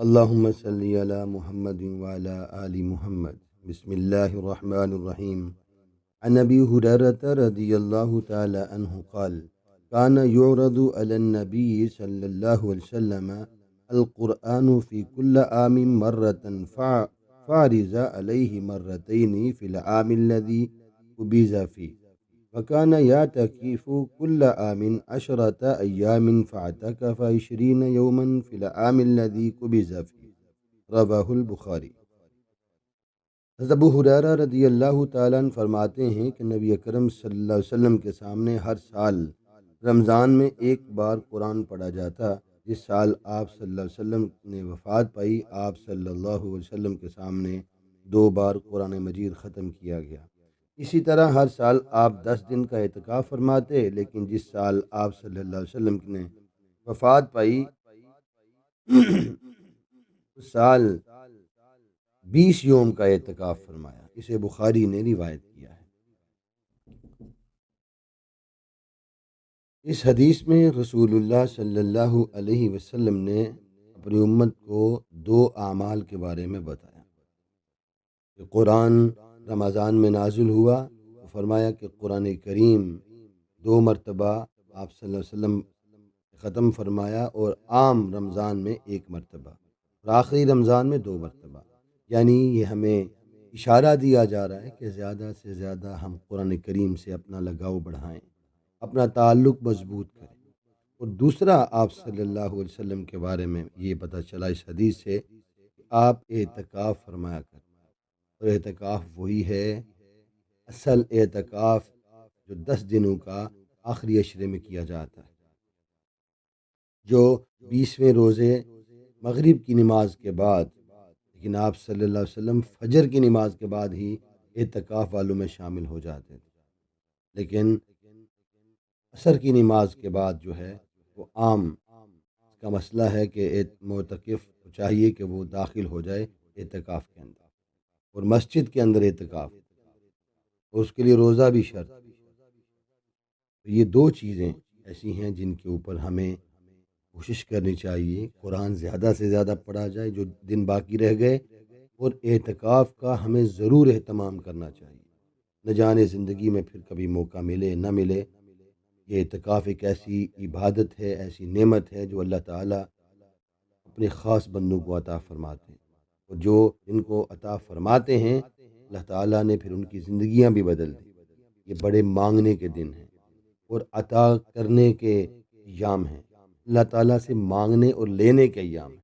اللهم صل على محمد وعلى آل محمد. بسم الله الرحمن الرحيم. عن أبي هريرة رضي الله تعالى عنه قال كان يعرض على النبي صلى الله عليه وسلم القرآن في كل عام مرة فارز عليه مرتين في العام الذي قبض فيه، وكان يعتكف كل عام 10 أيام فاعتكف 20 يوما في العام الذي قبض فيه. رواہ البخاری۔ حضرت ابو ہریرہ رضی اللہ تعالیٰ عنہ فرماتے ہیں کہ نبی اکرم صلی اللہ علیہ وسلم کے سامنے ہر سال رمضان میں ایک بار قرآن پڑھا جاتا۔ جس سال آپ صلی اللہ علیہ وسلم نے وفات پائی، آپ صلی اللہ علیہ وسلم کے سامنے 2 بار قرآن مجید ختم کیا گیا۔ اسی طرح ہر سال آپ 10 دن کا اعتکاف فرماتے، لیکن جس سال آپ صلی اللہ علیہ وسلم نے وفات پائی اس سال 20 یوم کا اعتکاف فرمایا۔ اسے بخاری نے روایت کیا ہے۔ اس حدیث میں رسول اللہ صلی اللہ علیہ وسلم نے اپنی امت کو 2 اعمال کے بارے میں بتایا کہ قرآن رمضان میں نازل ہوا تو فرمایا کہ قرآن کریم 2 مرتبہ آپ صلی اللہ علیہ وسلم ختم فرمایا، اور عام رمضان میں 1 مرتبہ، اور آخری رمضان میں 2 مرتبہ۔ یعنی یہ ہمیں اشارہ دیا جا رہا ہے کہ زیادہ سے زیادہ ہم قرآن کریم سے اپنا لگاؤ بڑھائیں، اپنا تعلق مضبوط کریں۔ اور دوسرا آپ صلی اللہ علیہ وسلم کے بارے میں یہ پتہ چلا اس حدیث سے کہ آپ اعتکاف فرمایا کریں، اور اعتکاف وہی ہے اصل اعتکاف جو 10 دنوں کا آخری عشرے میں کیا جاتا ہے، جو 20ویں روزے مغرب کی نماز کے بعد، لیکن آپ صلی اللہ علیہ وسلم فجر کی نماز کے بعد ہی اعتکاف والوں میں شامل ہو جاتے تھے، لیکن عصر کی نماز کے بعد جو ہے وہ عام اس کا مسئلہ ہے کہ معتکف کو چاہیے کہ وہ داخل ہو جائے اعتکاف کے اندر، اور مسجد کے اندر اعتکاف، اور اس کے لیے روزہ بھی شرط۔ تو یہ 2 چیزیں ایسی ہیں جن کے اوپر ہمیں کوشش کرنی چاہیے، قرآن زیادہ سے زیادہ پڑھا جائے جو دن باقی رہ گئے، اور اعتکاف کا ہمیں ضرور اہتمام کرنا چاہیے۔ نہ جانے زندگی میں پھر کبھی موقع ملے نہ ملے۔ یہ اعتکاف ایک ایسی عبادت ہے، ایسی نعمت ہے جو اللہ تعالیٰ اپنے خاص بندوں کو عطا فرماتے ہیں، اور جو ان کو عطا فرماتے ہیں اللہ تعالیٰ نے پھر ان کی زندگیاں بھی بدل دی۔ یہ بڑے مانگنے کے دن ہیں اور عطا کرنے کے ایام ہیں، اللہ تعالیٰ سے مانگنے اور لینے کے ایام ہیں۔